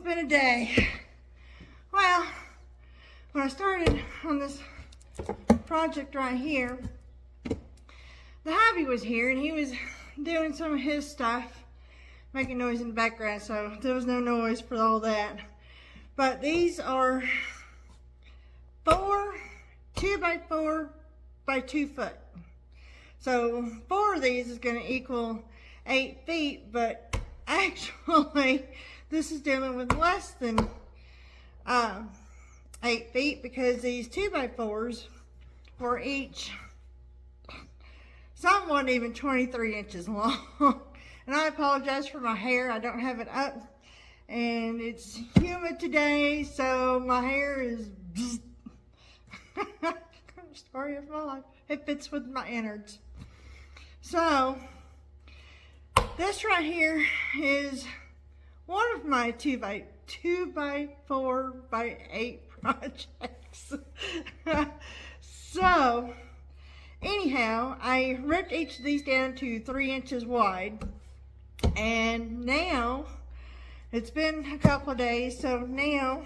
been a day. Well, when I started on this project right here, the hubby was here and he was doing some of his stuff, making noise in the background, so there was no noise for all that. But these are 4 2x4 by 2 foot. So 4 of these is going to equal 8 feet, but actually this is dealing with less than 8 feet because these 2x4s were each, some weren't even 23 inches long. And I apologize for my hair, I don't have it up, and it's humid today, so my hair is story of my life. It fits with my innards. So this right here is one of my 2x4 by 8 projects. So anyhow, I ripped each of these down to 3 inches wide, and now it's been a couple of days, so now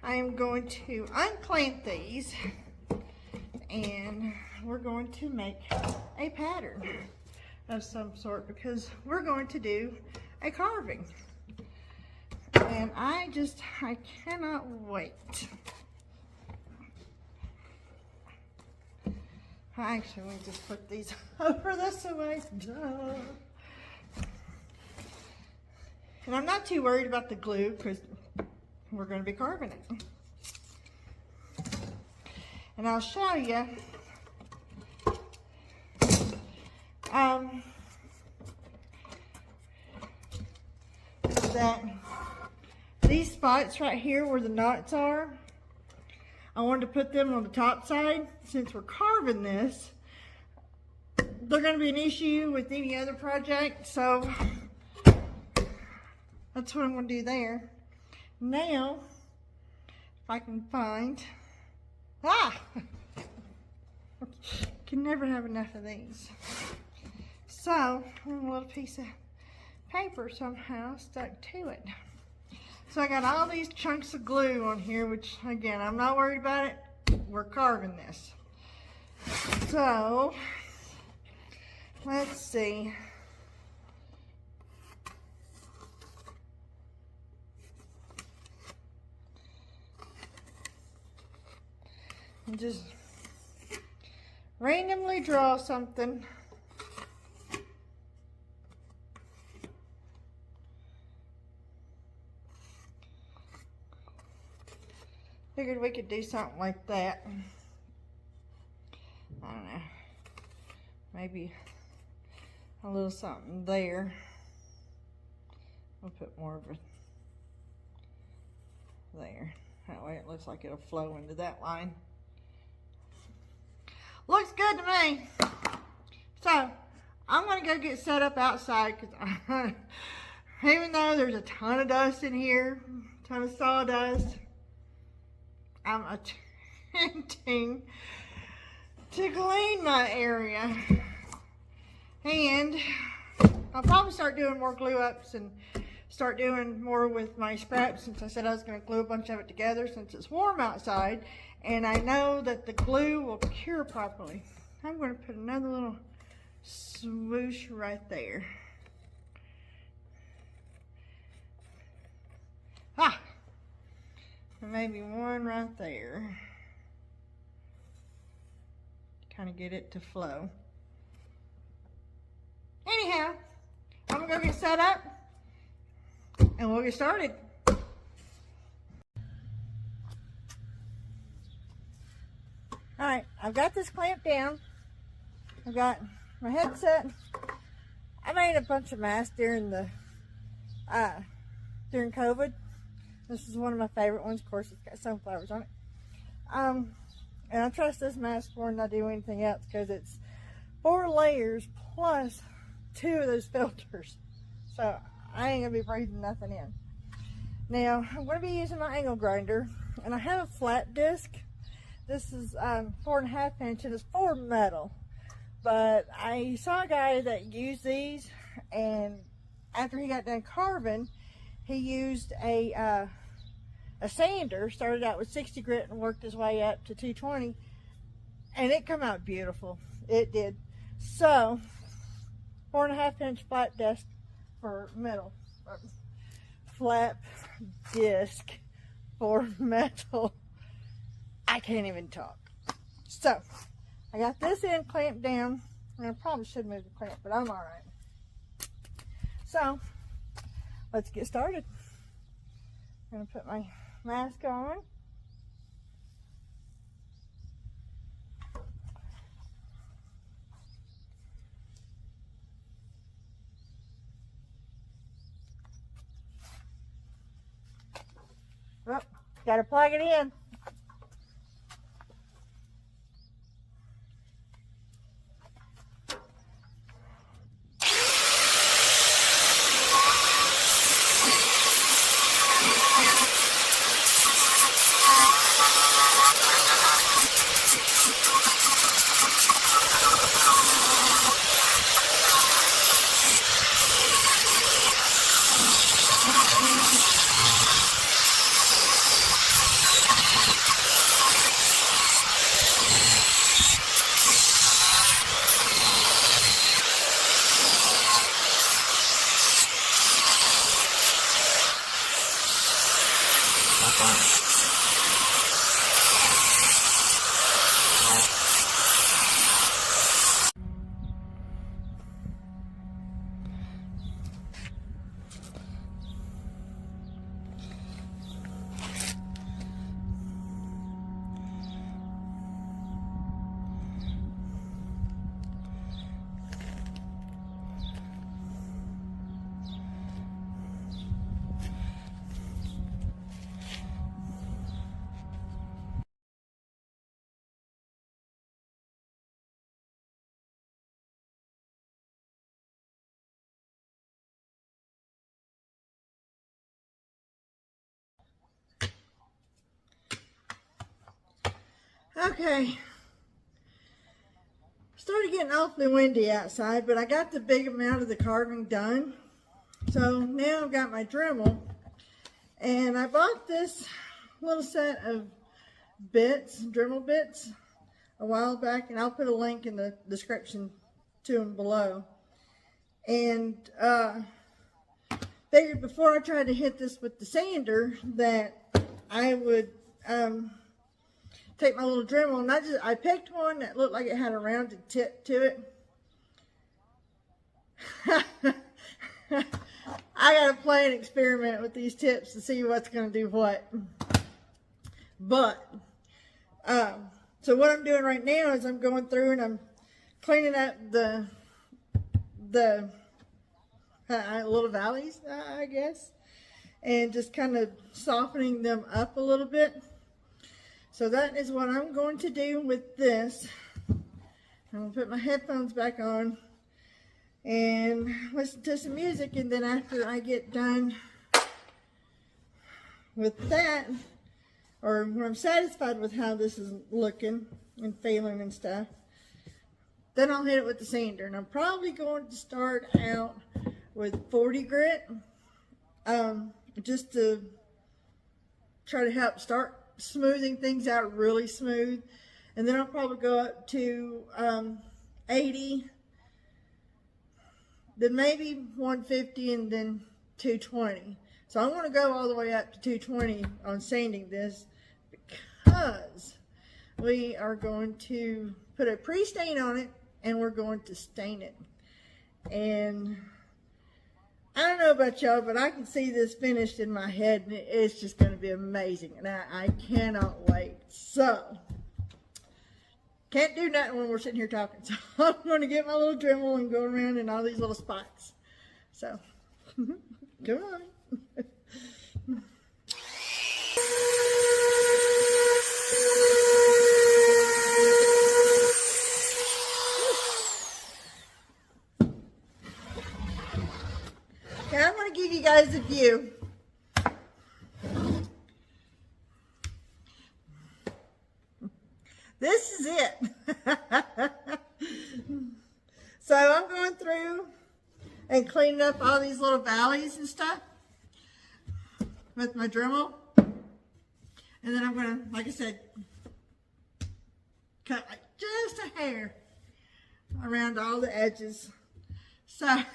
I am going to unclamp these and we're going to make a pattern of some sort because we're going to do a carving. And I cannot wait. Actually, let me just put these over this way. Duh. And I'm not too worried about the glue because we're going to be carving it. And I'll show you that these spots right here where the knots are, I wanted to put them on the top side. Since we're carving this, they're going to be an issue with any other project, so that's what I'm going to do there. Now, if I can find, can never have enough of these. So, a little piece of paper somehow stuck to it. So I got all these chunks of glue on here, which again, I'm not worried about it. We're carving this. So, let's see. And just randomly draw something. Figured we could do something like that. I don't know. Maybe a little something there. I'll put more of it there. That way it looks like it'll flow into that line. Looks good to me. So I'm gonna go get set up outside because even though there's a ton of dust in here, a ton of sawdust, I'm attempting to clean my area. And I'll probably start doing more glue ups and start doing more with my scraps, since I said I was going to glue a bunch of it together since it's warm outside and I know that the glue will cure properly. I'm going to put another little swoosh right there. And maybe one right there. Kind of get it to flow. Anyhow, I'm gonna go get set up and we'll get started. Alright, I've got this clamped down. I've got my headset. I made a bunch of masks during COVID. This is one of my favorite ones. Of course, it's got sunflowers on it. And I trust this mask more than I do anything else because it's 4 layers plus 2 of those filters. So I ain't gonna be breathing nothing in. Now, I'm gonna be using my angle grinder, and I have a flat disc. This is 4.5 inch, and it's for metal. But I saw a guy that used these, and after he got done carving, he used a sander, started out with 60 grit and worked his way up to 220, and it come out beautiful. It did. So 4.5 inch flat disc for metal, flat disc for metal. I can't even talk. So I got this end clamped down, and I probably should move the clamp, but I'm all right. So let's get started. I'm gonna put my mask on. Oh, gotta plug it in. Okay, started getting awfully windy outside, but I got the big amount of the carving done. So now I've got my Dremel, and I bought this little set of bits, Dremel bits, a while back, and I'll put a link in the description to them below. And figured before I tried to hit this with the sander that I would take my little Dremel, and I picked one that looked like it had a rounded tip to it. I gotta play and experiment with these tips to see what's gonna do what. But so what I'm doing right now is I'm going through and I'm cleaning up the little valleys, I guess, and just kind of softening them up a little bit. So that is what I'm going to do with this. I'm going to put my headphones back on and listen to some music, and then after I get done with that, or when I'm satisfied with how this is looking and feeling and stuff, then I'll hit it with the sander. And I'm probably going to start out with 40 grit, just to try to help start smoothing things out really smooth, and then I'll probably go up to 80, then maybe 150, and then 220. So I'm going to go all the way up to 220 on sanding this, because we are going to put a pre-stain on it and we're going to stain it. And I don't know about y'all, but I can see this finished in my head, and it's just going to be amazing, and I cannot wait. So, can't do nothing when we're sitting here talking, so I'm going to get my little Dremel and go around in all these little spots. So, come on. Okay, I'm going to give you guys a view. This is it. So I'm going through and cleaning up all these little valleys and stuff. with my Dremel. And then I'm going to, like I said, cut like just a hair around all the edges. So, and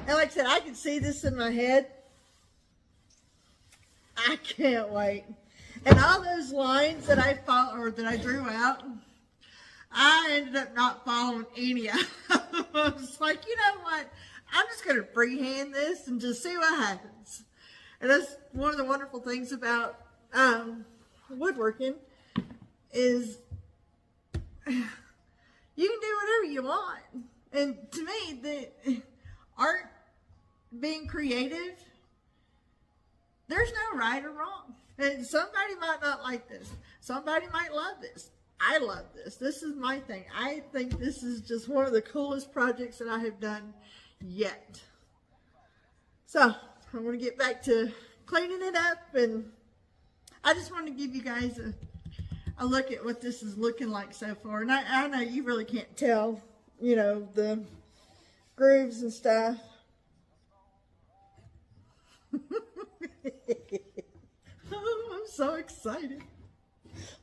like I said, I can see this in my head. I can't wait. And all those lines that I drew out, I ended up not following any of them. I was like, you know what? I'm just going to freehand this and just see what happens. And that's one of the wonderful things about woodworking is you can do whatever you want. And to me, the art, being creative, there's no right or wrong. And somebody might not like this. Somebody might love this. I love this. This is my thing. I think this is just one of the coolest projects that I have done yet. So, I'm going to get back to cleaning it up, and I just want to give you guys a look at what this is looking like so far. And I know you really can't tell, you know, the grooves and stuff. Oh, I'm so excited.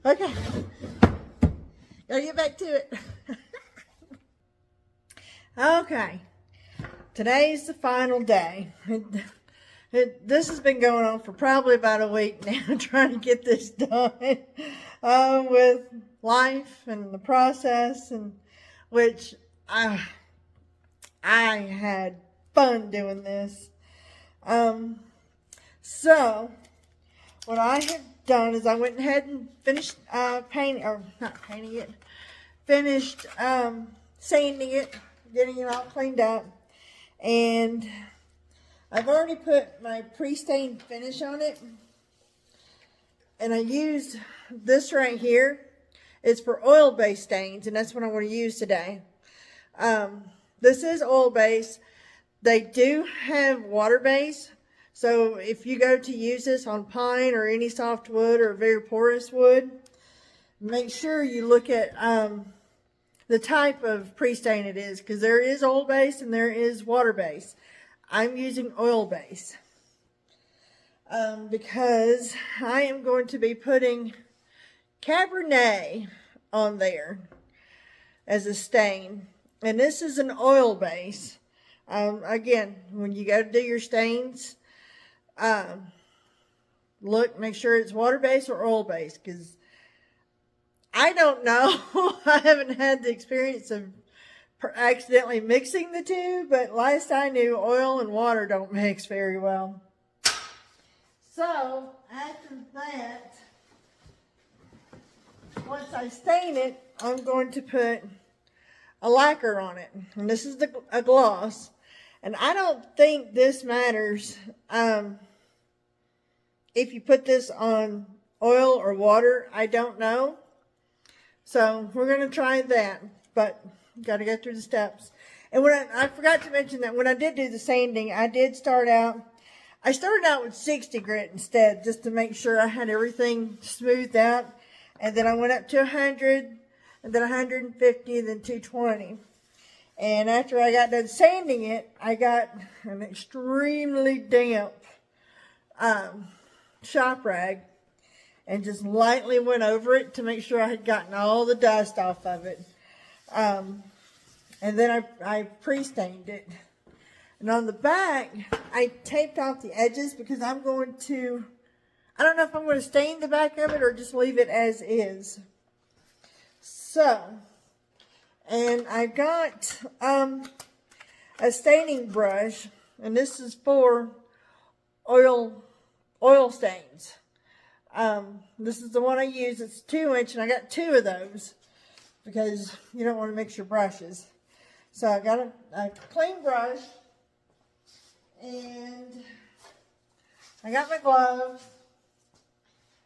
Okay. Gotta get back to it. Okay. Today's the final day. This has been going on for probably about a week now, trying to get this done with life and the process, and which I had fun doing this. So what I have done is I went ahead and finished finished sanding it, getting it all cleaned up, and I've already put my pre-stained finish on it, and I used this right here. It's for oil-based stains, and that's what I want to use today. This is oil-based. They do have water-based, so if you go to use this on pine or any soft wood or very porous wood, make sure you look at the type of pre-stain it is, because there is oil-based and there is water-based. I'm using oil-based because I am going to be putting Cabernet on there as a stain, and this is an oil base. Again, when you go to do your stains, look, make sure it's water-based or oil-based, because I don't know. I haven't had the experience of accidentally mixing the two, but last I knew, oil and water don't mix very well. So after that, once I stain it, I'm going to put a lacquer on it, and this is a gloss. And I don't think this matters if you put this on oil or water. I don't know. So we're going to try that, but got to go through the steps. And when I forgot to mention that when I did do the sanding, I started out with 60 grit instead, just to make sure I had everything smoothed out. And then I went up to 100, and then 150, and then 220. And after I got done sanding it, I got an extremely damp shop rag and just lightly went over it to make sure I had gotten all the dust off of it. And then I pre-stained it. And on the back, I taped off the edges because I'm going to, I don't know if I'm going to stain the back of it or just leave it as is. So, and I got a staining brush, and this is for oil stains. This is the one I use. It's 2-inch, and I got 2 of those because you don't want to mix your brushes. So I got a clean brush, and I got my gloves,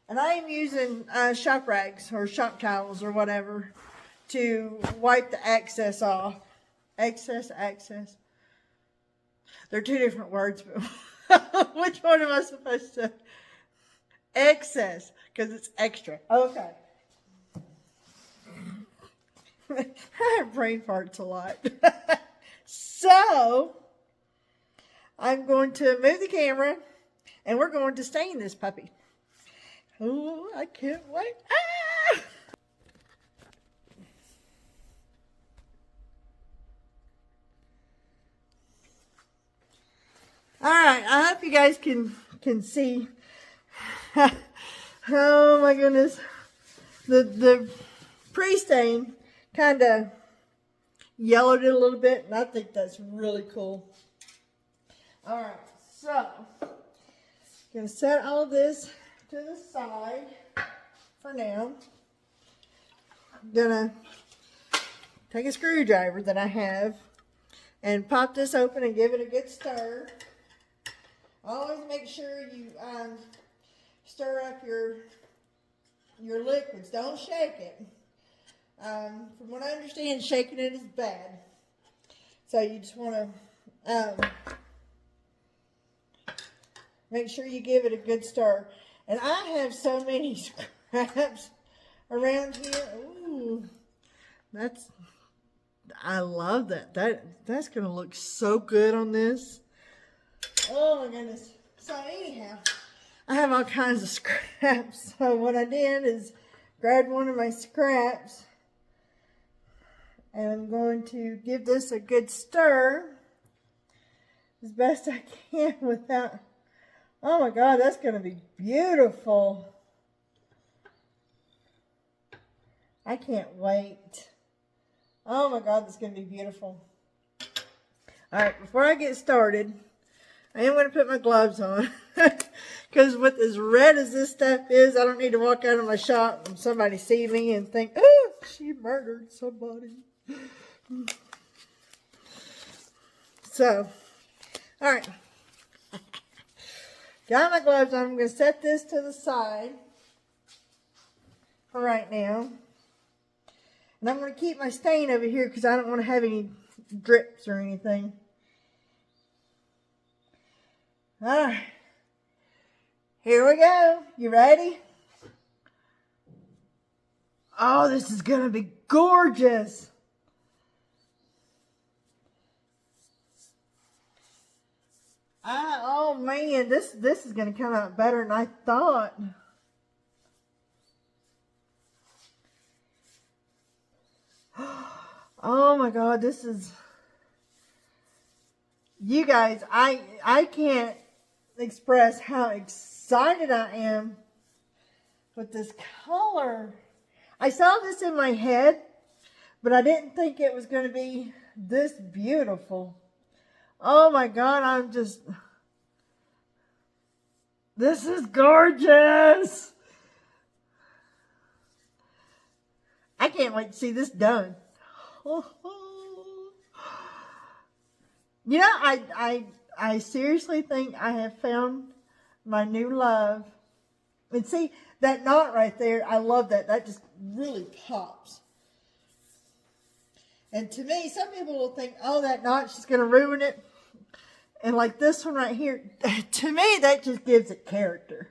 and I am using shop rags or shop towels or whatever to wipe the excess off. Excess. They're 2 different words, but which one am I supposed to? Excess, because it's extra. Okay. I have brain farts a lot. So, I'm going to move the camera and we're going to stain this puppy. Oh, I can't wait. Ah! All right, I hope you guys can see. Oh my goodness. The pre-stain kind of yellowed it a little bit, and I think that's really cool. All right, so I'm gonna set all this to the side for now. I'm gonna take a screwdriver that I have and pop this open and give it a good stir. Always make sure you stir up your liquids. Don't shake it. From what I understand, shaking it is bad. So you just want to make sure you give it a good stir. And I have so many scraps around here. Ooh, I love that. That's going to look so good on this. Oh my goodness. So anyhow, I have all kinds of scraps. So what I did is grab one of my scraps and I'm going to give this a good stir as best I can without, oh my God, that's going to be beautiful. I can't wait. Oh my God, that's going to be beautiful. All right, before I get started, I am going to put my gloves on. Because with as red as this stuff is, I don't need to walk out of my shop and somebody see me and think, oh, she murdered somebody. So, all right. Got my gloves on. I'm going to set this to the side for right now. And I'm going to keep my stain over here because I don't want to have any drips or anything. All right. Here we go. You ready? Oh, this is going to be gorgeous. Oh man, this is going to come out better than I thought. Oh my God, this is, you guys, I can't express how excited I am with this color. I saw this in my head, but I didn't think it was going to be this beautiful. Oh my God, this is gorgeous. I can't wait to see this done. You know, I seriously think I have found my new love. And see, that knot right there, I love that. That just really pops. And to me, some people will think, oh, that knot's just going to ruin it. And like this one right here, to me, that just gives it character.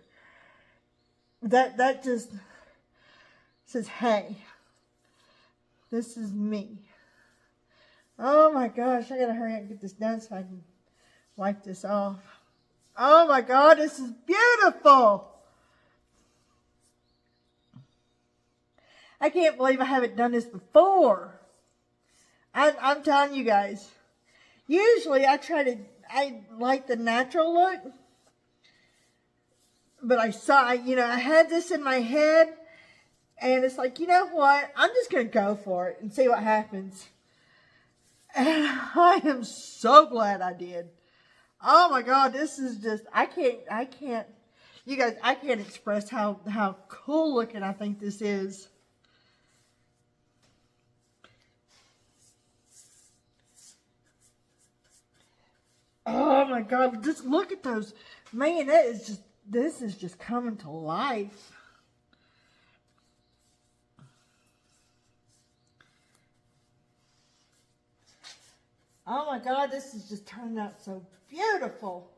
That just says, hey, this is me. Oh my gosh, I gotta hurry up and get this done so I can wipe this off. Oh my God, this is beautiful. I can't believe I haven't done this before. I'm telling you guys, usually I like the natural look, but I had this in my head, and it's like, you know what? I'm just going to go for it and see what happens. And I am so glad I did. Oh my God, this is just, I can't, you guys, I can't express how cool looking I think this is. Oh my God, just look at those. Man, this is just coming to life. Oh my God, this is just turning out so beautiful.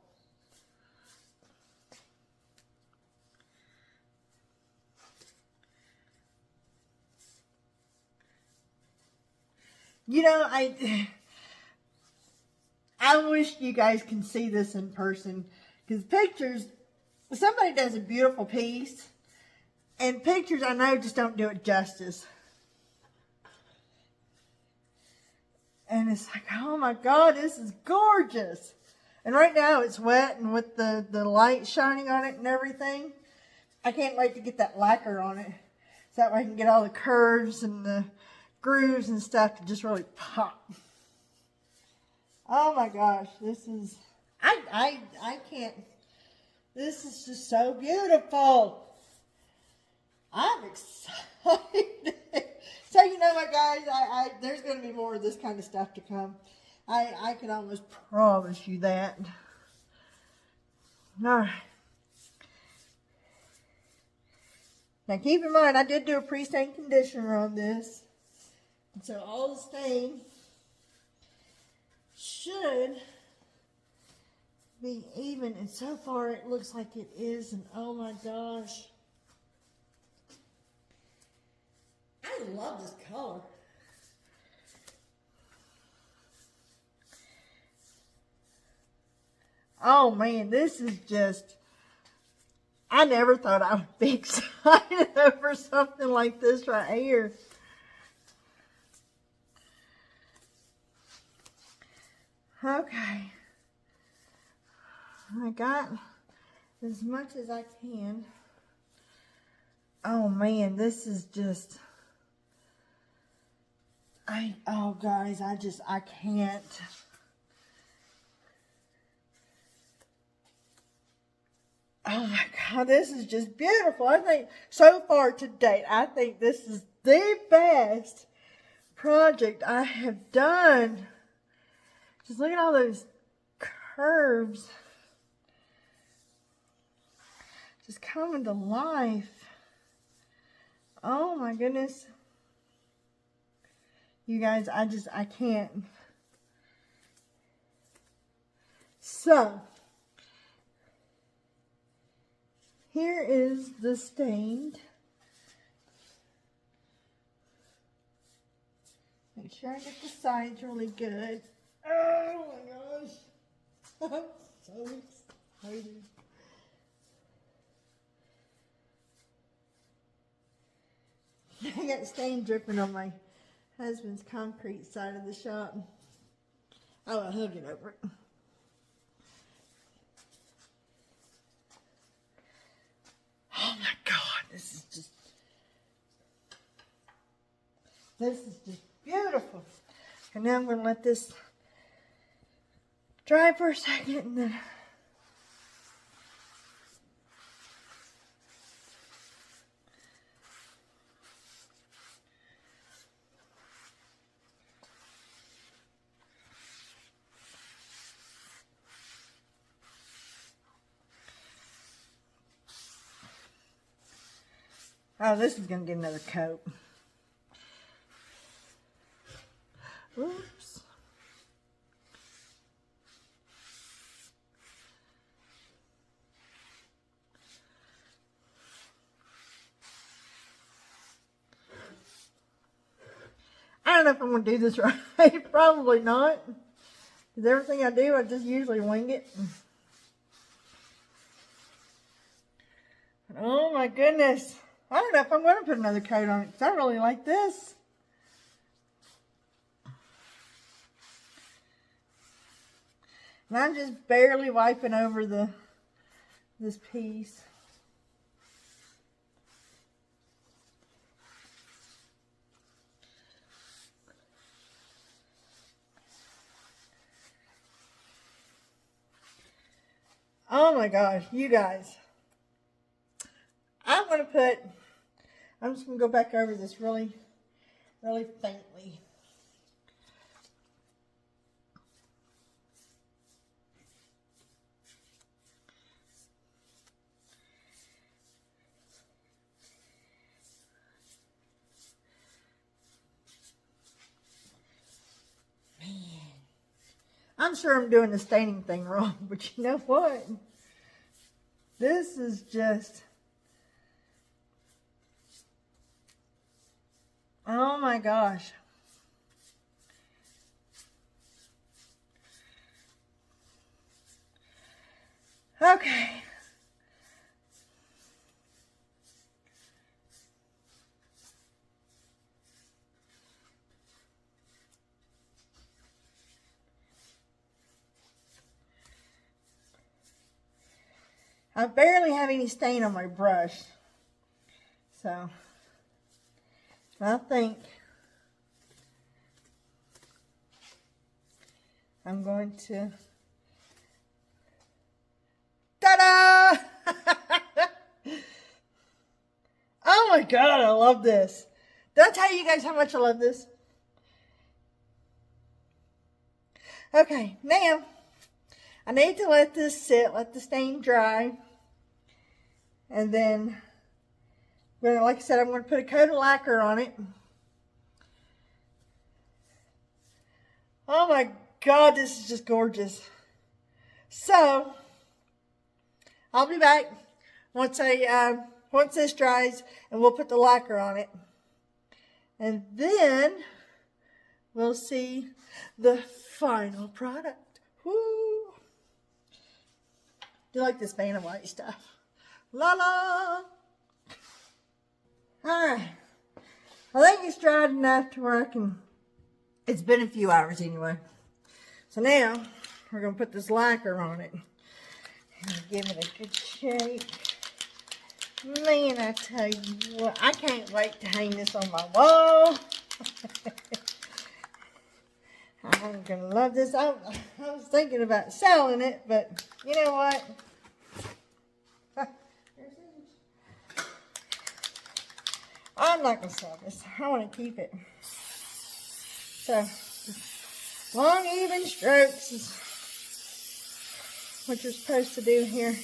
You know, I wish you guys can see this in person, because pictures, somebody does a beautiful piece, and pictures I know just don't do it justice. And it's like, oh my God, this is gorgeous. And right now it's wet, and with the light shining on it and everything, I can't wait to get that lacquer on it. So that way I can get all the curves and the grooves and stuff to just really pop. Oh my gosh, this is, I can't, this is just so beautiful. I'm excited. So you know what, guys, there's going to be more of this kind of stuff to come. I can almost promise you that. Alright. Now keep in mind, I did do a pre-stain conditioner on this. And so all the stain should be even. And so far it looks like it is. And oh my gosh. I love this color. Oh man, this is just, I never thought I would be excited over something like this right here. Okay. I got as much as I can. Oh man, this is just, oh guys, I can't. Oh my God, this is just beautiful. I think so far to date, I think this is the best project I have done. Just look at all those curves just coming to life. Oh my goodness. You guys, I can't. So, here is the stained. Make sure I get the sides really good. Oh my gosh. I'm so excited. I got stain dripping on my husband's concrete side of the shop. Oh, I'll hug it over it. Oh my God, this is just beautiful. And now I'm going to let this dry for a second and then oh, this is going to get another coat. Oops. I don't know if I'm going to do this right. Probably not. Because everything I do, I just usually wing it. But oh my goodness. I don't know if I'm going to put another coat on it because I really like this. And I'm just barely wiping over this piece. Oh my gosh, you guys. I'm just going to go back over this really faintly. Man, I'm sure I'm doing the staining thing wrong, but you know what? This is just... oh my gosh. Okay. I barely have any stain on my brush. So, I think I'm going to, ta-da! Oh my God, I love this. Did I tell you guys how much I love this? Okay, now, I need to let this sit, let the stain dry. And then, like I said, I'm going to put a coat of lacquer on it. Oh my God, this is just gorgeous. So, I'll be back once this dries, and we'll put the lacquer on it. And then, we'll see the final product. Woo! Do you like this Vanna White stuff? La la! Alright. I think it's dried enough to where I can, it's been a few hours anyway. So now, we're going to put this lacquer on it. And give it a good shake. Man, I tell you what, I can't wait to hang this on my wall. I'm going to love this. I was thinking about selling it, but you know what? I'm not going to sell this. I want to keep it. So, long, even strokes is what you're supposed to do here.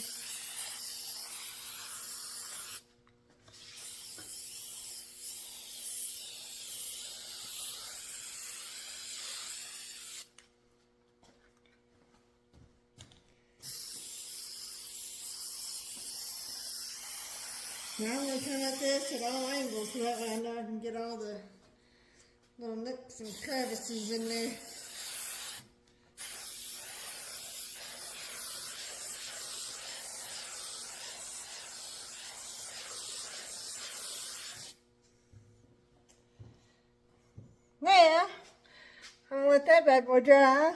Now I'm going to come at this at all angles so that way I know I can get all the little nooks and crevices in there. Now, I'm going to let that bad boy dry.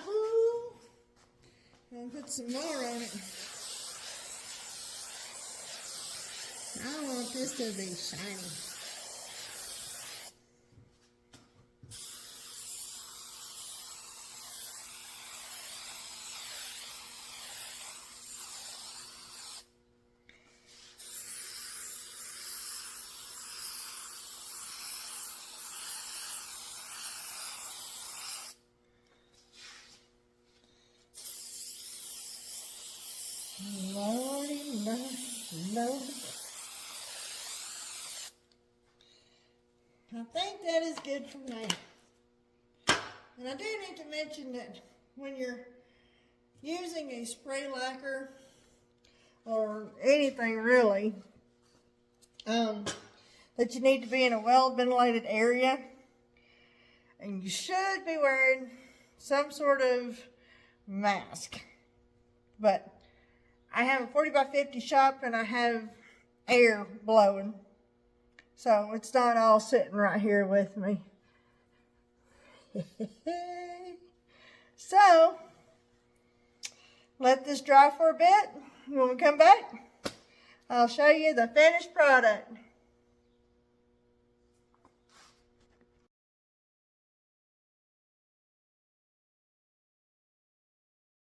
And put some more on it. I want this to be shiny. Lordy, Lord. I think that is good for now. And I do need to mention that when you're using a spray lacquer or anything really, that you need to be in a well-ventilated area, and you should be wearing some sort of mask. But I have a 40x50 shop and I have air blowing. So it's not all sitting right here with me. So, let this dry for a bit. When we come back, I'll show you the finished product.